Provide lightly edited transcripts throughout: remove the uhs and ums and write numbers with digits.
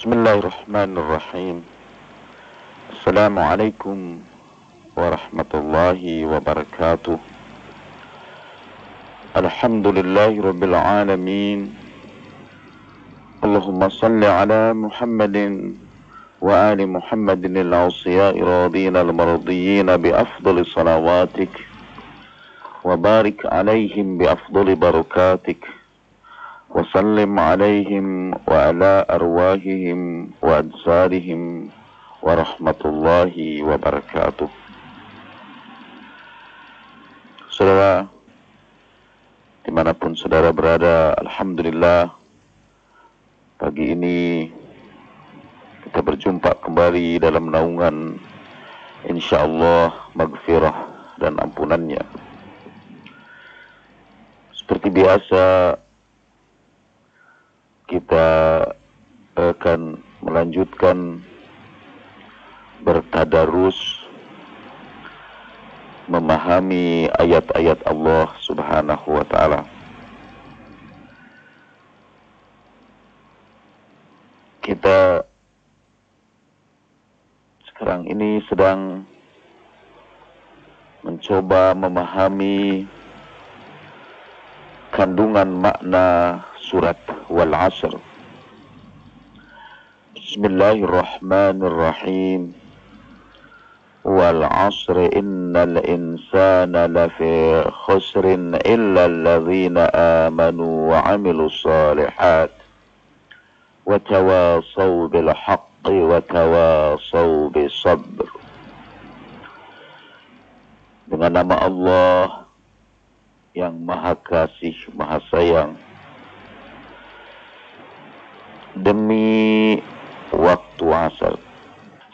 Bismillahirrahmanirrahim. Assalamualaikum warahmatullahi wabarakatuh. Alhamdulillahi rabbil alamin. Allahumma salli ala Muhammadin wa ali Muhammadin al-awsiya'i radina al-mardiyina bi afdali salawatik wa barik alaihim bi afdali barakatik wa sallim alaihim wa ala arwahihim wa adsarihim wa rahmatullahi wa barakatuh. Saudara, dimanapun saudara berada, alhamdulillah pagi ini kita berjumpa kembali dalam naungan insyaallah maghfirah dan ampunannya. Seperti biasa, kita akan melanjutkan bertadarus memahami ayat-ayat Allah Subhanahu wa taala. Kita sekarang ini sedang mencoba memahami kandungan makna surat Wal Asr. Bismillahirrahmanirrahim. Wal asri innal insana lafi khusrin illa alladhina amanu wa amilus salihat wa tawasaw bil haqqi wa tawasaw bis sabr. Dengan nama Allah yang Maha Kasih, Maha Sayang, demi waktu asar,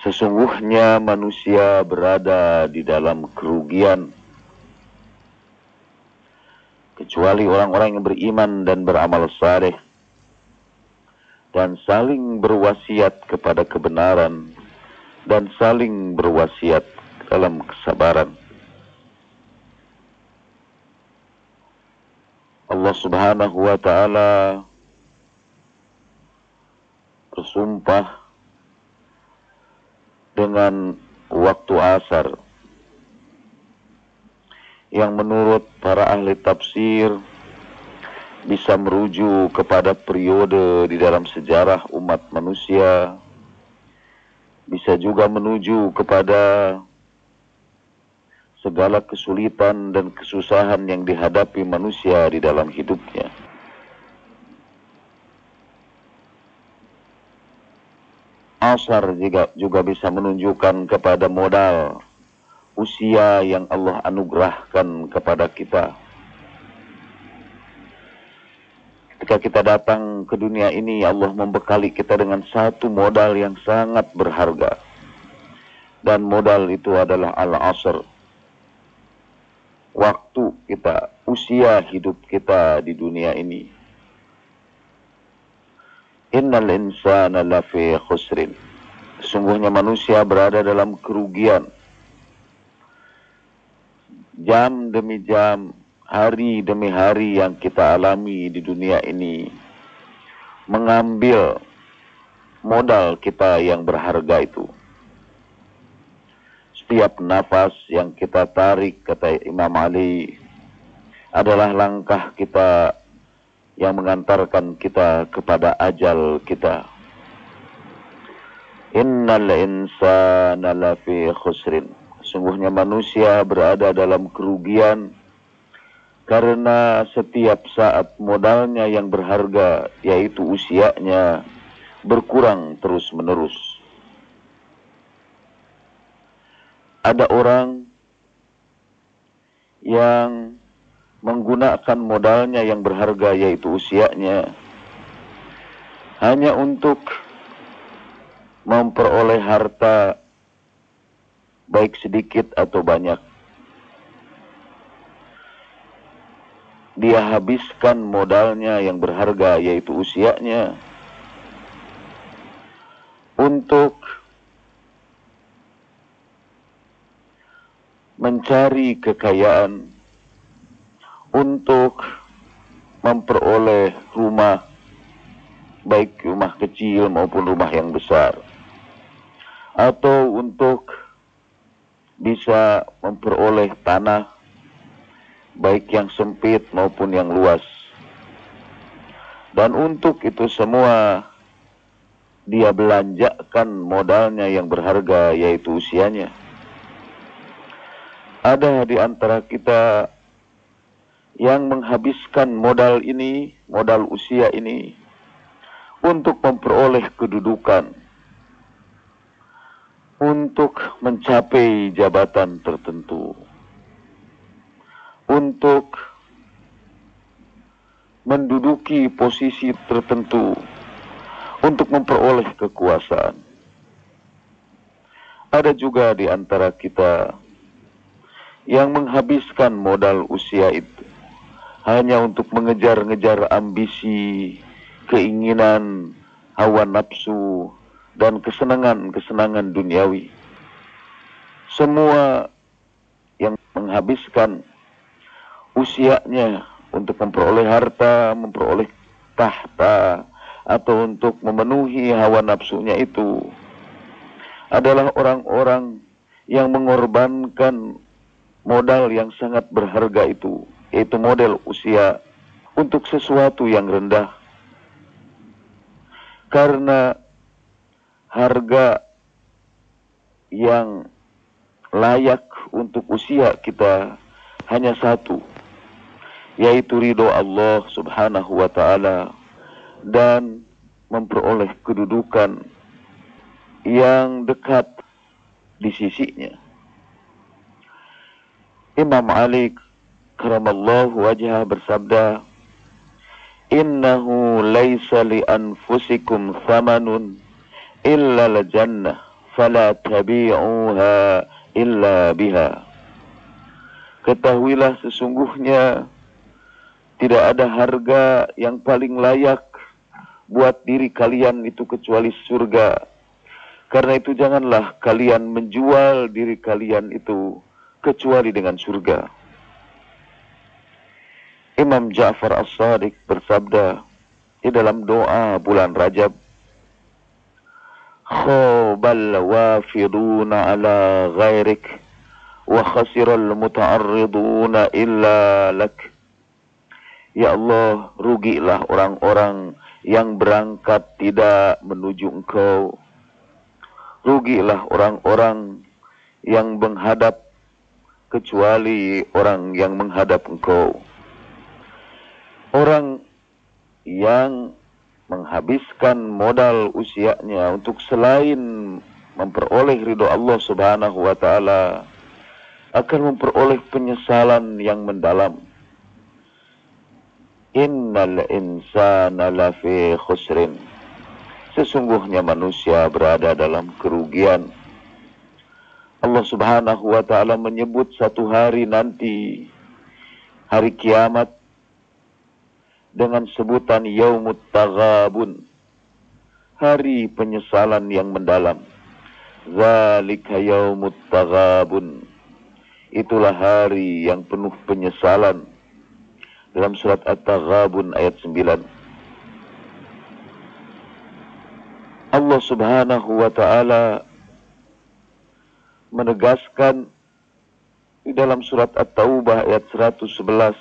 sesungguhnya manusia berada di dalam kerugian kecuali orang-orang yang beriman dan beramal saleh dan saling berwasiat kepada kebenaran dan saling berwasiat dalam kesabaran. Allah Subhanahu wa taala bersumpah dengan waktu asar yang menurut para ahli tafsir bisa merujuk kepada periode di dalam sejarah umat manusia, bisa juga menuju kepada segala kesulitan dan kesusahan yang dihadapi manusia di dalam hidupnya. Asar juga bisa menunjukkan kepada modal usia yang Allah anugerahkan kepada kita. Ketika kita datang ke dunia ini, Allah membekali kita dengan satu modal yang sangat berharga. Dan modal itu adalah al-asr. Waktu kita, usia hidup kita di dunia ini. Innal insana lafi khusrin. Sesungguhnya manusia berada dalam kerugian. Jam demi jam, hari demi hari yang kita alami di dunia ini mengambil modal kita yang berharga itu. Setiap nafas yang kita tarik, kata Imam Ali, adalah langkah kita yang mengantarkan kita kepada ajal kita. Innal insana lafi khusrin. Sungguhnya manusia berada dalam kerugian karena setiap saat modalnya yang berharga, yaitu usianya, berkurang terus-menerus. Ada orang yang menggunakan modalnya yang berharga, yaitu usianya, hanya untuk memperoleh harta, baik sedikit atau banyak. Dia habiskan modalnya yang berharga, yaitu usianya, untuk mencari kekayaan, untuk memperoleh rumah, baik rumah kecil maupun rumah yang besar, atau untuk bisa memperoleh tanah baik yang sempit maupun yang luas. Dan untuk itu semua dia belanjakan modalnya yang berharga, yaitu usianya. Ada di antara kita yang menghabiskan modal ini, modal usia ini, untuk memperoleh kedudukan, untuk mencapai jabatan tertentu, untuk menduduki posisi tertentu, untuk memperoleh kekuasaan. Ada juga di antara kita yang menghabiskan modal usia itu hanya untuk mengejar-ngejar ambisi, keinginan, hawa nafsu, dan kesenangan-kesenangan duniawi. Semua yang menghabiskan usianya untuk memperoleh harta, memperoleh tahta, atau untuk memenuhi hawa nafsunya itu adalah orang-orang yang mengorbankan modal yang sangat berharga itu, yaitu modal usia, untuk sesuatu yang rendah. Karena harga yang layak untuk usia kita hanya satu, yaitu ridho Allah subhanahu wa ta'ala dan memperoleh kedudukan yang dekat di sisinya. Imam Ali karamallahu wajhah bersabda, "Innahu laisa li anfusikum thamanun illa al-jannah, fala tabi'uha illa biha." Ketahuilah sesungguhnya tidak ada harga yang paling layak buat diri kalian itu kecuali surga. Karena itu janganlah kalian menjual diri kalian itu kecuali dengan surga. Imam Ja'far As-Sadiq bersabda di dalam doa bulan Rajab, "Khabal wafiduna ala ghairik wa khasiral muta'arriduna illa lak." Ya Allah, rugilah orang-orang yang berangkat tidak menuju Engkau. Rugilah orang-orang yang menghadap kecuali orang yang menghadap Engkau. Orang yang menghabiskan modal usianya untuk selain memperoleh ridho Allah subhanahu wa ta'ala akan memperoleh penyesalan yang mendalam. Innal insana lafi khusrin. Sesungguhnya manusia berada dalam kerugian. Allah subhanahu wa ta'ala menyebut satu hari nanti, hari kiamat, dengan sebutan Yaumut Taghabun, hari penyesalan yang mendalam. Zalika Yaumut Taghabun, itulah hari yang penuh penyesalan. Dalam surat At-Taghabun ayat 9. Allah subhanahu wa ta'ala menegaskan di dalam surat At-Taubah ayat 111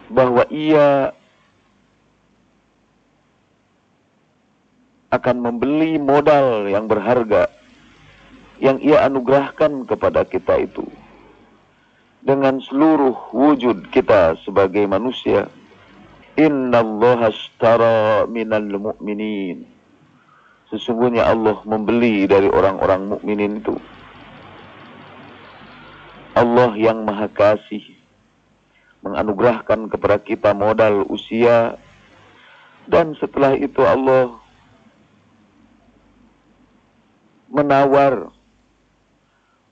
bahwa ia akan membeli modal yang berharga yang ia anugerahkan kepada kita itu dengan seluruh wujud kita sebagai manusia. Innallaha ashtara minal mu'minin. Sesungguhnya Allah membeli dari orang-orang mukminin itu. Allah yang Maha Kasih menganugerahkan kepada kita modal usia, dan setelah itu Allah menawar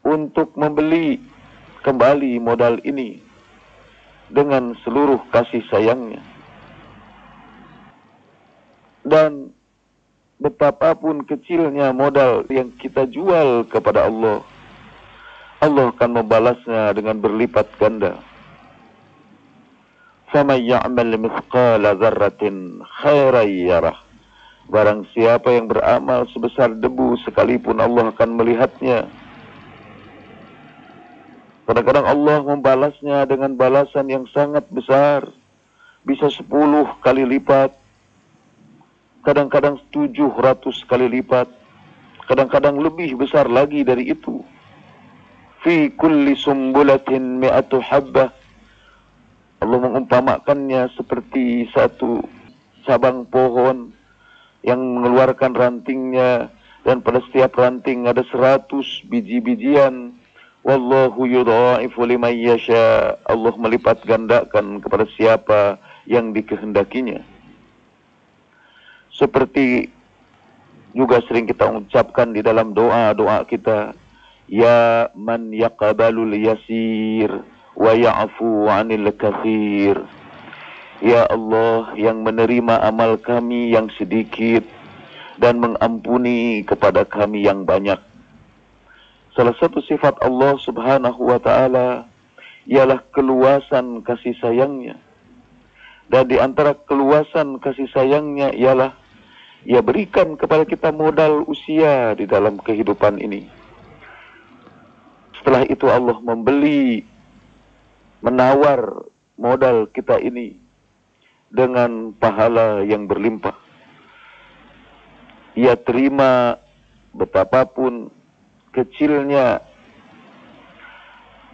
untuk membeli kembali modal ini dengan seluruh kasih sayangnya. Dan betapapun kecilnya modal yang kita jual kepada Allah, Allah akan membalasnya dengan berlipat ganda. faman ya'mal mithqala dzarratin khairan yarah. Barang siapa yang beramal sebesar debu sekalipun Allah akan melihatnya. Kadang-kadang Allah membalasnya dengan balasan yang sangat besar. Bisa 10 kali lipat. Kadang-kadang 700 kali lipat. Kadang-kadang lebih besar lagi dari itu. Fi kulli sumbulatin mi'atu habbah. Allah mengumpamakannya seperti satu cabang pohon yang mengeluarkan rantingnya, dan pada setiap ranting ada 100 biji-bijian. Wallahu yudha'ifu liman yasha. Allah melipat gandakan kepada siapa yang dikehendakinya. Seperti juga sering kita ucapkan di dalam doa-doa kita, ya man yaqbalul yasir wa ya'fu 'anil katsir. Ya Allah yang menerima amal kami yang sedikit dan mengampuni kepada kami yang banyak. Salah satu sifat Allah subhanahu wa ta'ala ialah keluasan kasih sayangnya. Dan di antara keluasan kasih sayangnya ialah Ia berikan kepada kita modal usia di dalam kehidupan ini. Setelah itu Allah menawar modal kita ini dengan pahala yang berlimpah. Ia terima betapapun kecilnya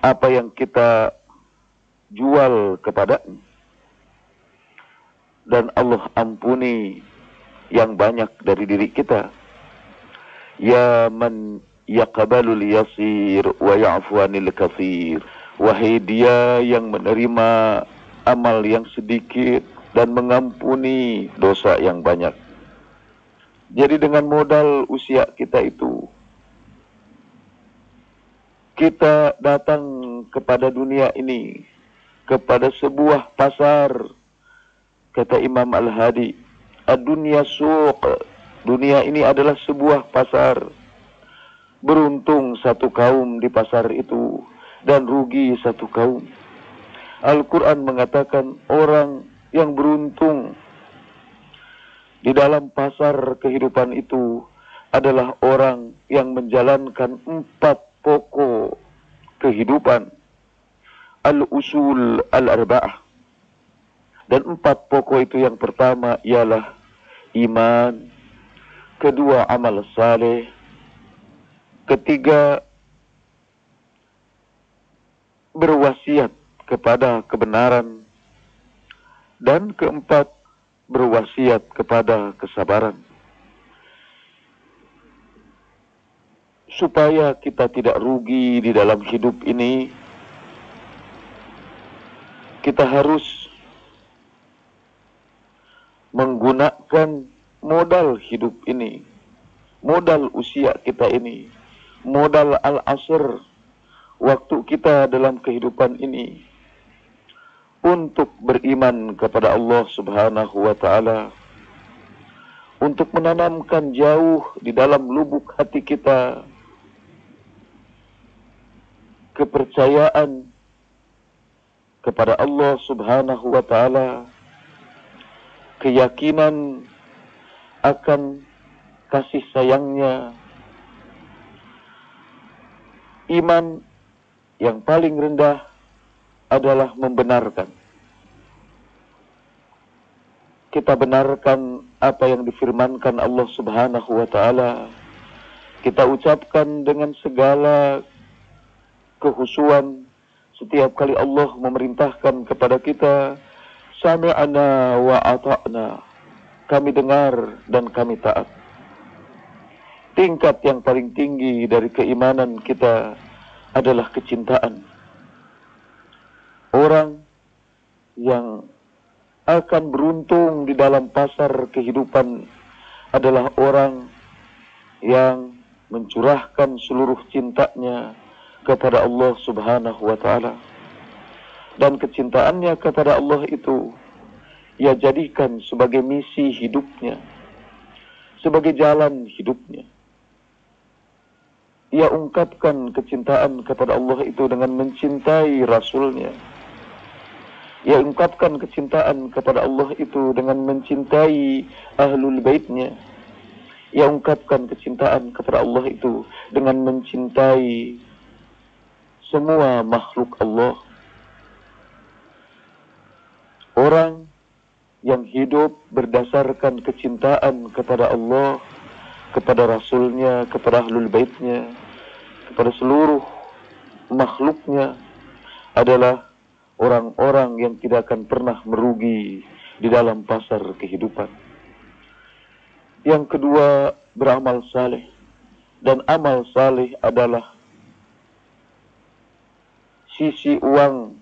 apa yang kita jual kepadanya. Dan Allah ampuni yang banyak dari diri kita. Ya man yaqbalul yasir wa ya'fu 'anil katsir. Wahai dia yang menerima amal yang sedikit dan mengampuni dosa yang banyak. Jadi dengan modal usia kita itu, kita datang kepada dunia ini, kepada sebuah pasar. Kata Imam Al-Hadi, ad-dunya suq, dunia ini adalah sebuah pasar. Beruntung satu kaum di pasar itu dan rugi satu kaum. Al-Quran mengatakan orang yang beruntung di dalam pasar kehidupan itu adalah orang yang menjalankan 4 pokok kehidupan. Al-usul al-arba'ah. Dan 4 pokok itu yang pertama ialah iman, kedua amal saleh, ketiga berwasiat kepada kebenaran, dan keempat berwasiat kepada kesabaran. Supaya kita tidak rugi di dalam hidup ini, kita harus menggunakan modal hidup ini, modal usia kita ini, modal al-asr, waktu kita dalam kehidupan ini, untuk beriman kepada Allah subhanahu wa ta'ala, untuk menanamkan jauh di dalam lubuk hati kita kepercayaan kepada Allah subhanahu wa ta'ala, keyakinan akan kasih sayangnya. Iman yang paling rendah adalah membenarkan. Kita benarkan apa yang difirmankan Allah subhanahu wa ta'ala. Kita ucapkan dengan segala kehusuan setiap kali Allah memerintahkan kepada kita, sami'na wa ata'na. Kami dengar dan kami taat. Tingkat yang paling tinggi dari keimanan kita adalah kecintaan. Orang yang akan beruntung di dalam pasar kehidupan adalah orang yang mencurahkan seluruh cintanya kepada Allah subhanahu wa ta'ala. Dan kecintaannya kepada Allah itu ia jadikan sebagai misi hidupnya, sebagai jalan hidupnya. Ia ungkapkan kecintaan kepada Allah itu dengan mencintai Rasulnya. Ia ungkapkan kecintaan kepada Allah itu dengan mencintai ahlul baitnya. Ia ungkapkan kecintaan kepada Allah itu dengan mencintai semua makhluk Allah. Orang yang hidup berdasarkan kecintaan kepada Allah, kepada Rasulnya, kepada ahlul baitnya, kepada seluruh makhluknya adalah orang-orang yang tidak akan pernah merugi di dalam pasar kehidupan. Yang kedua, beramal saleh. Dan amal saleh adalah sisi uang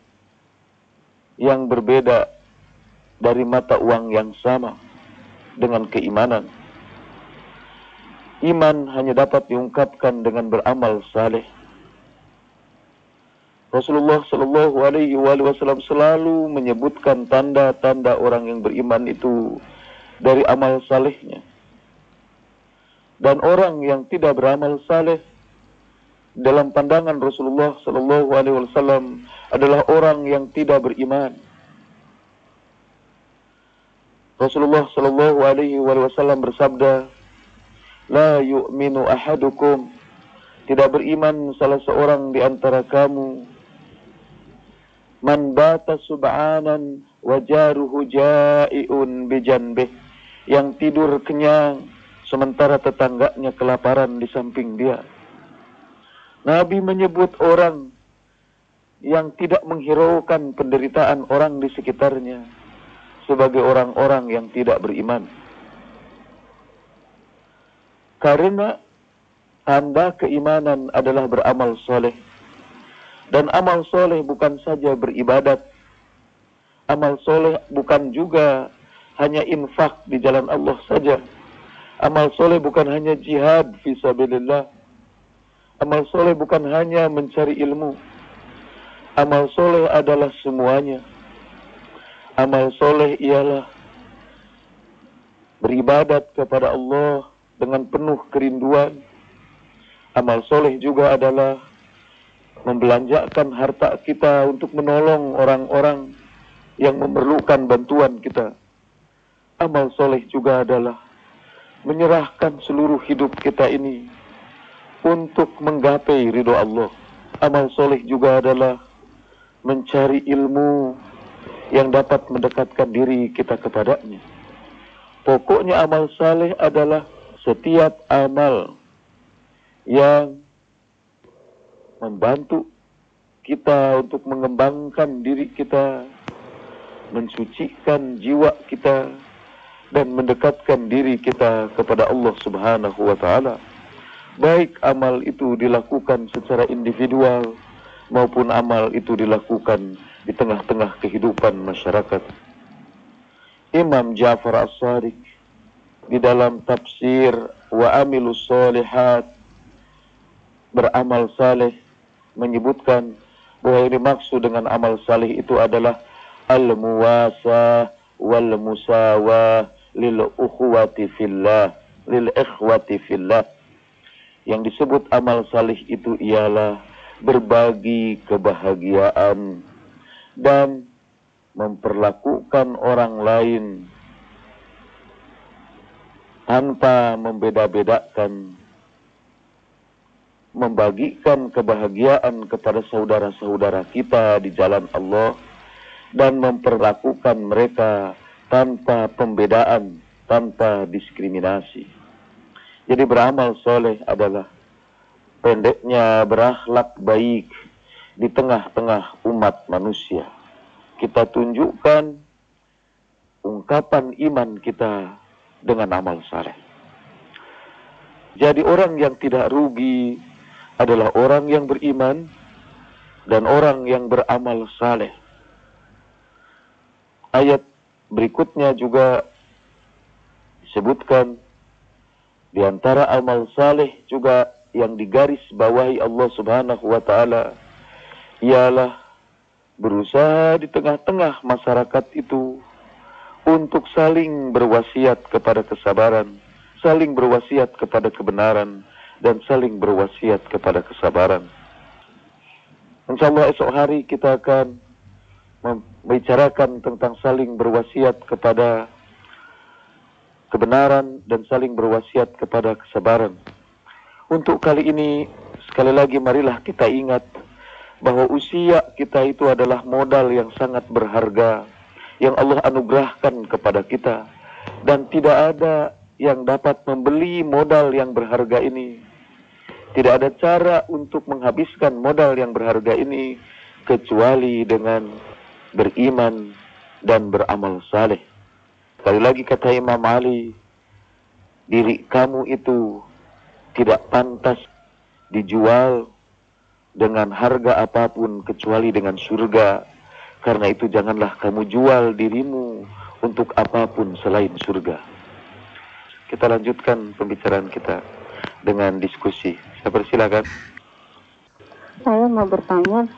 yang berbeda dari mata uang yang sama dengan keimanan. Iman hanya dapat diungkapkan dengan beramal saleh. Rasulullah Shallallahu Alaihi Wasallam selalu menyebutkan tanda-tanda orang yang beriman itu dari amal salehnya. Dan orang yang tidak beramal saleh dalam pandangan Rasulullah Shallallahu Alaihi Wasallam adalah orang yang tidak beriman. Rasulullah Shallallahu Alaihi Wasallam bersabda, "La yu'minu ahadukum," tidak beriman salah seorang di antara kamu, "man bata sub'anan wa jaruhu ja'iun bijanbih," yang tidur kenyang sementara tetangganya kelaparan di samping dia. Nabi menyebut orang yang tidak menghiraukan penderitaan orang di sekitarnya sebagai orang-orang yang tidak beriman. Karena tanda keimanan adalah beramal soleh. Dan amal soleh bukan saja beribadat. Amal soleh bukan juga hanya infak di jalan Allah saja. Amal soleh bukan hanya jihad fisabilillah. Amal soleh bukan hanya mencari ilmu. Amal soleh adalah semuanya. Amal soleh ialah beribadat kepada Allah dengan penuh kerinduan. Amal soleh juga adalah membelanjakan harta kita untuk menolong orang-orang yang memerlukan bantuan kita. Amal soleh juga adalah menyerahkan seluruh hidup kita ini untuk menggapai ridho Allah. Amal soleh juga adalah mencari ilmu yang dapat mendekatkan diri kita kepadanya. Pokoknya amal saleh adalah setiap amal yang membantu kita untuk mengembangkan diri kita, mensucikan jiwa kita, dan mendekatkan diri kita kepada Allah Subhanahu wa Ta'ala. Baik amal itu dilakukan secara individual maupun amal itu dilakukan di tengah-tengah kehidupan masyarakat. Imam Ja'far As-Shadiq di dalam tafsir Wa Amilus Shalihat, beramal saleh, menyebutkan bahwa yang dimaksud dengan amal saleh itu adalah al-muwasah wal musawah lil ukhwati fillah, lil ikhwati fillah. Yang disebut amal saleh itu ialah berbagi kebahagiaan dan memperlakukan orang lain tanpa membeda-bedakan, membagikan kebahagiaan kepada saudara-saudara kita di jalan Allah dan memperlakukan mereka tanpa pembedaan, tanpa diskriminasi. Jadi beramal soleh adalah pendeknya berakhlak baik di tengah-tengah umat manusia. Kita tunjukkan ungkapan iman kita dengan amal saleh. Jadi orang yang tidak rugi adalah orang yang beriman dan orang yang beramal saleh. Ayat berikutnya juga disebutkan di antara amal saleh juga yang digaris bawahi Allah Subhanahu wa Ta'ala ialah berusaha di tengah-tengah masyarakat itu untuk saling berwasiat kepada kesabaran, saling berwasiat kepada kebenaran, dan saling berwasiat kepada kesabaran. InsyaAllah esok hari kita akan membicarakan tentang saling berwasiat kepada kebenaran dan saling berwasiat kepada kesabaran. Untuk kali ini, sekali lagi marilah kita ingat bahwa usia kita itu adalah modal yang sangat berharga yang Allah anugerahkan kepada kita, dan tidak ada yang dapat membeli modal yang berharga ini. Tidak ada cara untuk menghabiskan modal yang berharga ini kecuali dengan beriman dan beramal saleh. Sekali lagi kata Imam Ali, diri kamu itu tidak pantas dijual dengan harga apapun kecuali dengan surga. Karena itu janganlah kamu jual dirimu untuk apapun selain surga. Kita lanjutkan pembicaraan kita dengan diskusi. Saya persilakan. Saya mau bertanya,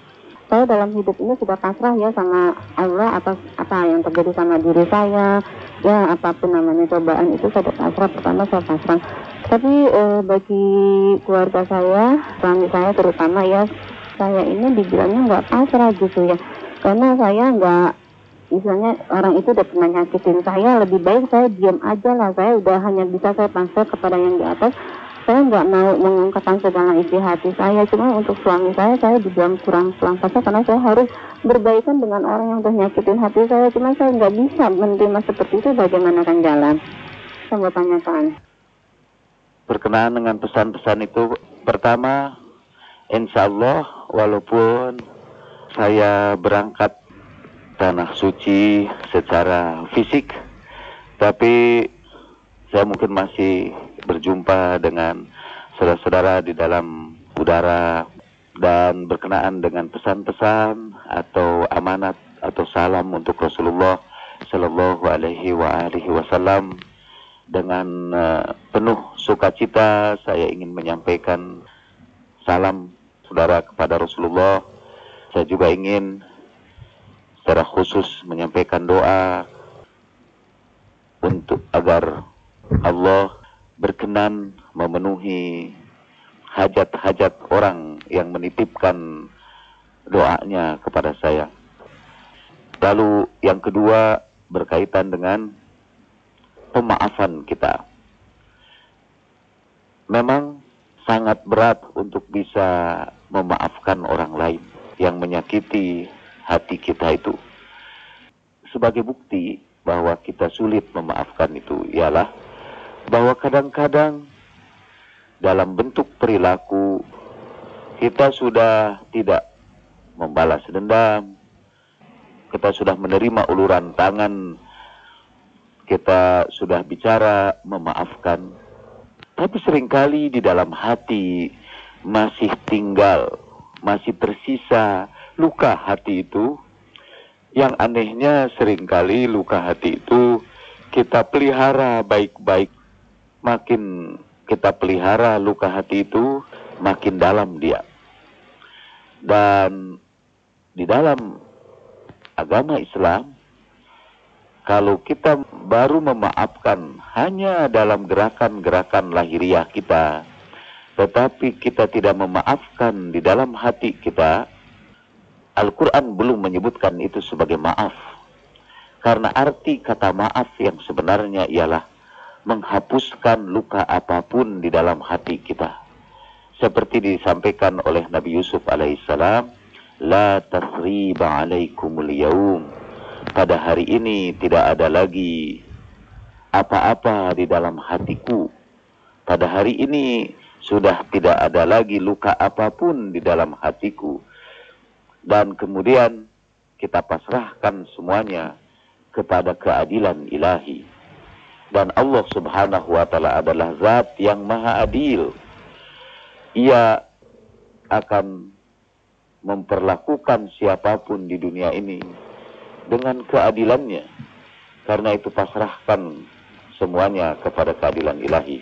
saya dalam hidup ini sudah pasrah ya sama Allah atas apa yang terjadi sama diri saya. Ya apapun namanya cobaan itu saya pasrah, pertama saya pasrah. Tapi bagi keluarga saya, suami saya terutama ya, saya ini dibilangnya nggak pasrah gitu ya. Karena saya nggak, misalnya orang itu udah pernah nyakitin saya, lebih baik saya diam aja lah. Saya udah hanya bisa saya pasrah kepada yang di atas. Saya nggak mau mengungkapkan segala isi hati saya. Cuma untuk suami saya dibilang kurang pasrah karena saya harus berbaikan dengan orang yang udah nyakitin hati saya. Cuma saya nggak bisa menerima seperti itu. Bagaimana kan jalan? Saya mau tanyakan. Berkenaan dengan pesan-pesan itu, pertama, insya Allah walaupun saya berangkat tanah suci secara fisik, tapi saya mungkin masih berjumpa dengan saudara-saudara di dalam udara, dan berkenaan dengan pesan-pesan atau amanat atau salam untuk Rasulullah Shallallahu Alaihi Wasallam, dengan penuh sukacita saya ingin menyampaikan salam saudara kepada Rasulullah. Saya juga ingin secara khusus menyampaikan doa untuk agar Allah berkenan memenuhi hajat-hajat orang yang menitipkan doanya kepada saya. Lalu yang kedua berkaitan dengan pemaafan kita. Memang sangat berat untuk bisa memaafkan orang lain yang menyakiti hati kita itu. Sebagai bukti bahwa kita sulit memaafkan itu ialah bahwa kadang-kadang dalam bentuk perilaku kita sudah tidak membalas dendam, kita sudah menerima uluran tangan, kita sudah bicara memaafkan, tapi seringkali di dalam hati masih tinggal, masih tersisa luka hati itu. Yang anehnya seringkali luka hati itu kita pelihara baik-baik. Makin kita pelihara luka hati itu, makin dalam dia. Dan di dalam agama Islam, kalau kita baru memaafkan hanya dalam gerakan-gerakan lahiriah kita, tetapi kita tidak memaafkan di dalam hati kita, Al-Quran belum menyebutkan itu sebagai maaf. Karena arti kata maaf yang sebenarnya ialah menghapuskan luka apapun di dalam hati kita. Seperti disampaikan oleh Nabi Yusuf alaihissalam, La tasriba alaikumul yaum. Pada hari ini tidak ada lagi apa-apa di dalam hatiku. Pada hari ini sudah tidak ada lagi luka apapun di dalam hatiku. Dan kemudian kita pasrahkan semuanya kepada keadilan ilahi. Dan Allah subhanahu wa ta'ala adalah zat yang maha adil. Ia akan memperlakukan siapapun di dunia ini dengan keadilannya. Karena itu pasrahkan semuanya kepada keadilan ilahi.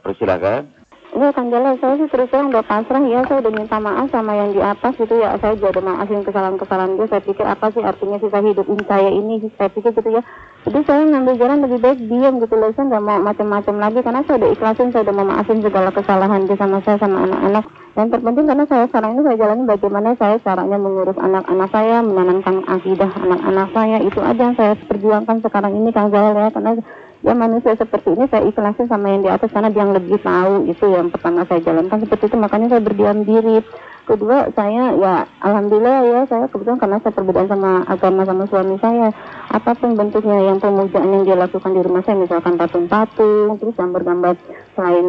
Persilakan. Iya Kang Jalal, saya sih terus terang udah pasrah ya, saya udah minta maaf sama yang di atas gitu ya, saya juga udah maafin kesalahan-kesalahan gue. Saya pikir apa sih artinya sisa hidup saya ini, saya pikir gitu ya. Jadi saya ngambil jalan lebih baik diam gitu loh, saya nggak mau macam-macam lagi karena saya udah ikhlasin, saya udah memaafin segala kesalahan dia sama saya sama anak-anak. Dan terpenting karena saya sekarang ini saya jalani bagaimana saya caranya mengurus anak-anak saya, menanamkan akidah anak-anak saya, itu aja yang saya perjuangkan sekarang ini Kang Jalal ya, karena ya manusia seperti ini saya ikhlasin sama yang di atas karena dia yang lebih tahu. Itu yang pertama saya jalankan seperti itu, makanya saya berdiam diri. Kedua, saya ya alhamdulillah ya, saya kebetulan karena saya perbedaan sama agama sama suami saya, apapun bentuknya yang pemujaan yang dia lakukan di rumah saya, misalkan patung-patung, terus gambar-gambar selain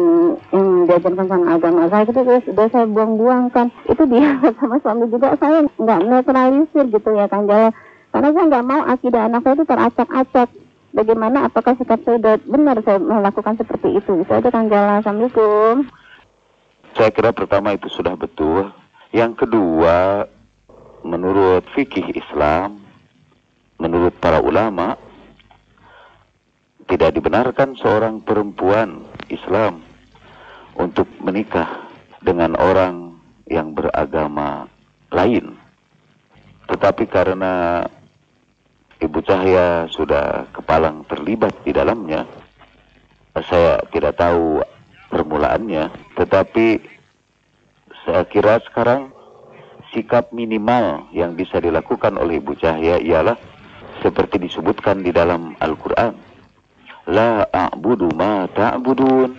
yang diajarkan sama agama saya, itu sudah saya buang-buangkan. Itu dia sama suami juga, saya nggak netralisir gitu ya Kang Jalal, karena saya nggak mau akidah anak saya itu teracak-acak. Bagaimana, apakah sikap saya sudah benar saya melakukan seperti itu? Itu aja Kang Jalal. Assalamualaikum. Saya kira pertama itu sudah betul. Yang kedua, menurut fikih Islam, menurut para ulama, tidak dibenarkan seorang perempuan Islam untuk menikah dengan orang yang beragama lain. Tetapi karena Ibu Cahya sudah kepalang terlibat di dalamnya, saya tidak tahu permulaannya, tetapi saya kira sekarang sikap minimal yang bisa dilakukan oleh Ibu Cahya ialah seperti disebutkan di dalam Al-Quran. La a'budu ma ta'budun,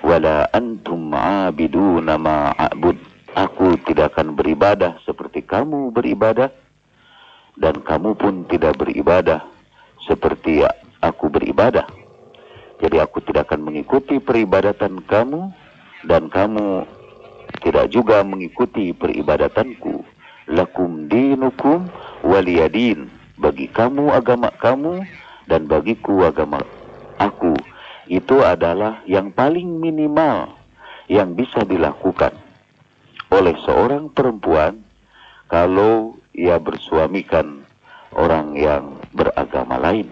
wa la antum a'abiduna ma a'bud. Aku tidak akan beribadah seperti kamu beribadah, dan kamu pun tidak beribadah seperti aku beribadah. Jadi aku tidak akan mengikuti peribadatan kamu, dan kamu tidak juga mengikuti peribadatanku. Lakum dinukum waliyadin. Bagi kamu agama kamu, dan bagiku agama aku. Itu adalah yang paling minimal yang bisa dilakukan oleh seorang perempuan kalau ia bersuamikan orang yang beragama lain.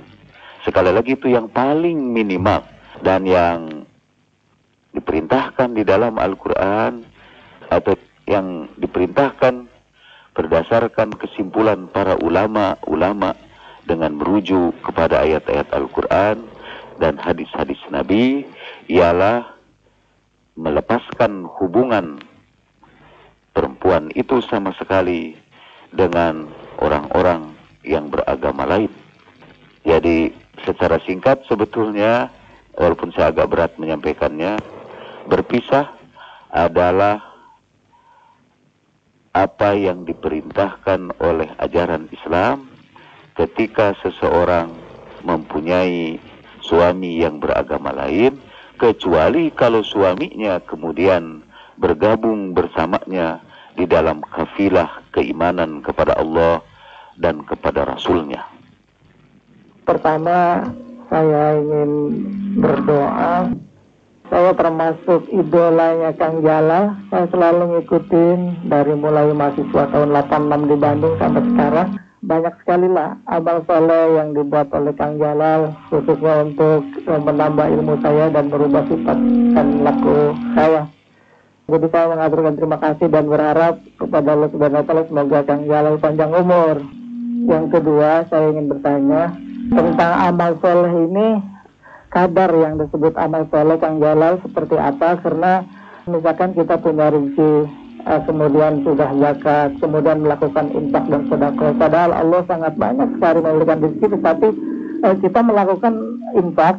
Sekali lagi itu yang paling minimal, dan yang diperintahkan di dalam Al-Quran atau yang diperintahkan berdasarkan kesimpulan para ulama-ulama dengan merujuk kepada ayat-ayat Al-Quran dan hadis-hadis Nabi ialah melepaskan hubungan perempuan itu sama sekali dengan orang-orang yang beragama lain. Jadi secara singkat sebetulnya, walaupun saya agak berat menyampaikannya, berpisah adalah apa yang diperintahkan oleh ajaran Islam ketika seseorang mempunyai suami yang beragama lain, kecuali kalau suaminya kemudian bergabung bersamanya di dalam kafilah keimanan kepada Allah dan kepada Rasulnya. Pertama, saya ingin berdoa. Saya termasuk idolanya Kang Jalal. Saya selalu ngikutin dari mulai mahasiswa tahun 86 di Bandung sampai sekarang. Banyak sekali lah amal soleh yang dibuat oleh Kang Jalal, khususnya untuk menambah ilmu saya dan merubah sifat dan laku saya. Jadi saya mengaturkan terima kasih dan berharap kepada Allah Subhanahu wa Ta'ala semoga Kang Jalal panjang umur. Yang kedua, saya ingin bertanya tentang amal soleh ini, kadar yang disebut amal soleh Kang Jalal seperti apa? Karena misalkan kita punya rezeki, kemudian sudah zakat, kemudian melakukan infak dan sedekah. Padahal Allah sangat banyak sekali memberikan rezeki, tetapi kita melakukan infak,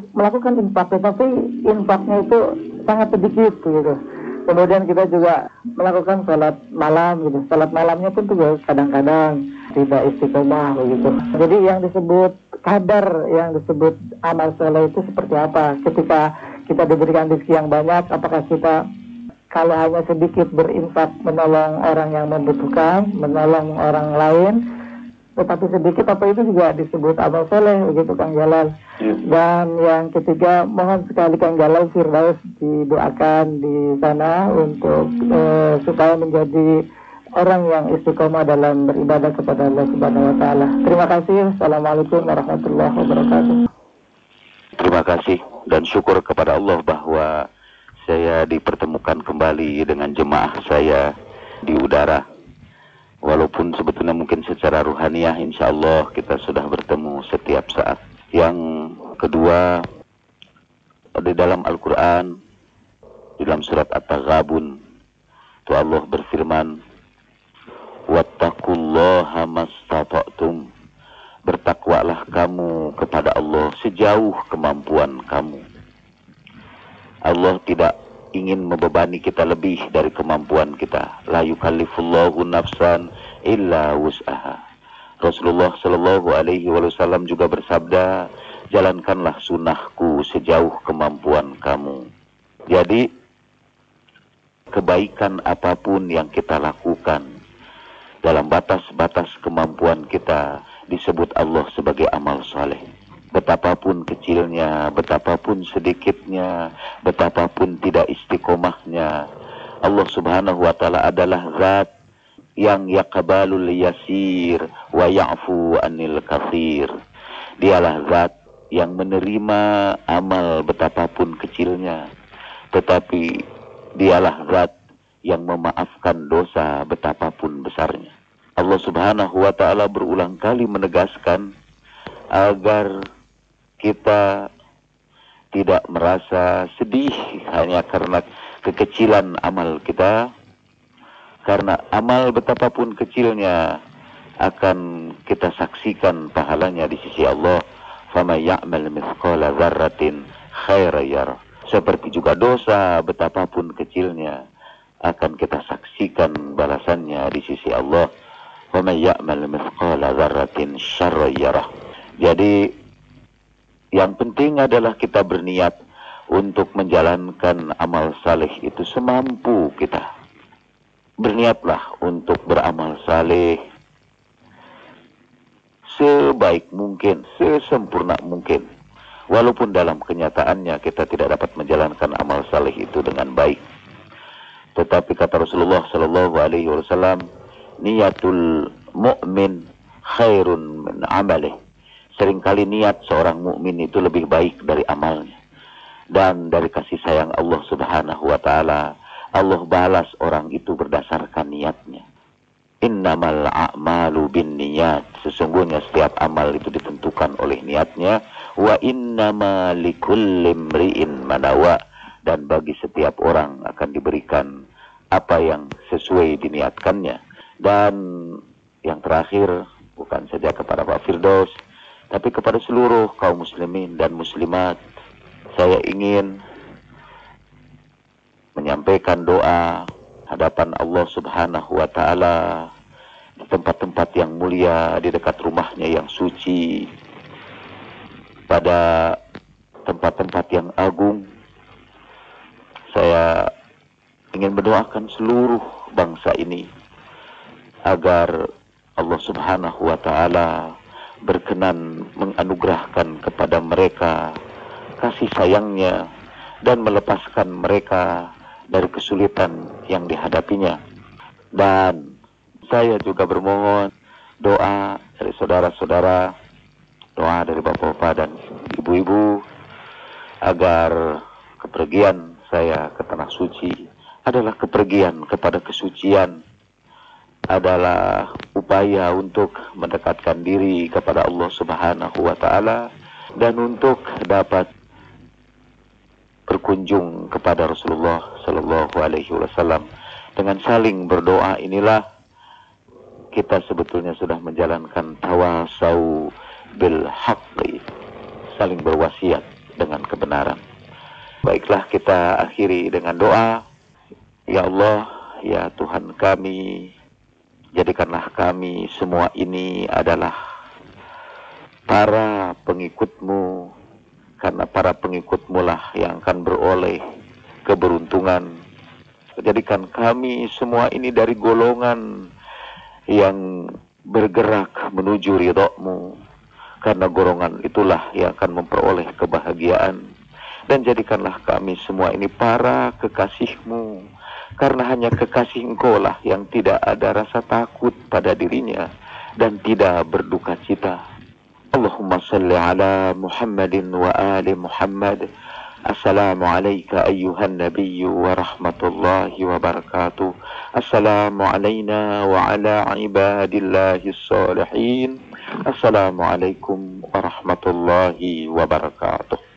tetapi infaknya itu sangat sedikit gitu. Kemudian kita juga melakukan sholat malam gitu. Sholat malamnya pun juga kadang-kadang tidak istiqomah begitu. Jadi yang disebut kadar, yang disebut amal soleh itu seperti apa? Ketika kita diberikan rezeki yang banyak, apakah kita kalau hanya sedikit berinfak menolong orang yang membutuhkan, menolong orang lain, tetapi sedikit, apa itu juga disebut amal soleh begitu Kang Jalal? Dan yang ketiga, mohon sekali Kang Jalal Firdaus didoakan di sana untuk supaya menjadi orang yang istiqomah dalam beribadah kepada Allah Subhanahu wa Ta'ala. Terima kasih. Assalamualaikum warahmatullahi wabarakatuh. Terima kasih dan syukur kepada Allah bahwa saya dipertemukan kembali dengan jemaah saya di udara. Walaupun sebetulnya mungkin secara ruhaniah insya Allah kita sudah bertemu setiap saat. Yang kedua, di dalam Al-Quran, di dalam surat At-Taghabun, Itu Allah berfirman, wattaqullaha mastata'tum. Bertakwalah kamu kepada Allah sejauh kemampuan kamu. Allah tidak ingin membebani kita lebih dari kemampuan kita. La yukallifullahu nafsan illa wus'aha. Rasulullah Shallallahu Alaihi Wasallam juga bersabda, jalankanlah sunnahku sejauh kemampuan kamu. Jadi kebaikan apapun yang kita lakukan dalam batas-batas kemampuan kita disebut Allah sebagai amal saleh. Betapapun kecilnya, betapapun sedikitnya, betapapun tidak istiqomahnya, Allah Subhanahu wa taala adalah zat yang yaqbalul yasir wa ya'fu anil katsir. Dialah zat yang menerima amal betapapun kecilnya, tetapi dialah zat yang memaafkan dosa betapapun besarnya. Allah Subhanahu wa taala berulang kali menegaskan agar kita tidak merasa sedih hanya karena kekecilan amal kita, karena amal betapapun kecilnya akan kita saksikan pahalanya di sisi Allah. Faman ya'mal mithqala dzarratin khairan yarah. Seperti juga dosa betapapun kecilnya akan kita saksikan balasannya di sisi Allah. Faman ya'mal mithqala dzarratin syarran yarah. Jadi yang penting adalah kita berniat untuk menjalankan amal saleh itu semampu kita. Berniatlah untuk beramal saleh sebaik mungkin, sesempurna mungkin. Walaupun dalam kenyataannya kita tidak dapat menjalankan amal saleh itu dengan baik. Tetapi kata Rasulullah Shallallahu Alaihi Wasallam, niatul mu'min khairun min amalih. Seringkali niat seorang mukmin itu lebih baik dari amalnya. Dan dari kasih sayang Allah Subhanahu wa taala, Allah balas orang itu berdasarkan niatnya. Innamal a'malu binniyat. Sesungguhnya setiap amal itu ditentukan oleh niatnya. Wa innama likulli imri'in ma nawa. Dan bagi setiap orang akan diberikan apa yang sesuai diniatkannya. Dan yang terakhir, bukan saja kepada Pak Firdaus, tapi kepada seluruh kaum muslimin dan muslimat, saya ingin menyampaikan doa hadapan Allah Subhanahu wa taala di tempat-tempat yang mulia, di dekat rumahnya yang suci, pada tempat-tempat yang agung. Saya ingin mendoakan seluruh bangsa ini agar Allah Subhanahu wa taala berkenan menganugerahkan kepada mereka kasih sayangnya dan melepaskan mereka dari kesulitan yang dihadapinya. Dan saya juga bermohon doa dari saudara-saudara, doa dari bapak-bapak dan ibu-ibu, agar kepergian saya ke tanah suci adalah kepergian kepada kesucian, adalah upaya untuk mendekatkan diri kepada Allah Subhanahu wa taala dan untuk dapat berkunjung kepada Rasulullah Sallallahu Alaihi Wasallam. Dengan saling berdoa inilah kita sebetulnya sudah menjalankan tawasau bil haqqi, saling berwasiat dengan kebenaran. Baiklah, kita akhiri dengan doa. Ya Allah, ya Tuhan kami, jadikanlah kami semua ini adalah para pengikut-Mu, karena para pengikut-Mu lah yang akan beroleh keberuntungan. Jadikan kami semua ini dari golongan yang bergerak menuju ridha-Mu, karena golongan itulah yang akan memperoleh kebahagiaan. Dan jadikanlah kami semua ini para kekasih-Mu, karena hanya kekasih Engkau lah yang tidak ada rasa takut pada dirinya dan tidak berduka cita. Allahumma salli ala Muhammadin wa ali Muhammad. Assalamu alayka ayyuhan nabiyyu wa rahmatullahi wa barakatuh. Assalamu alayna wa ala ibadillahi salihin. Assalamu alaikum warahmatullahi wabarakatuh.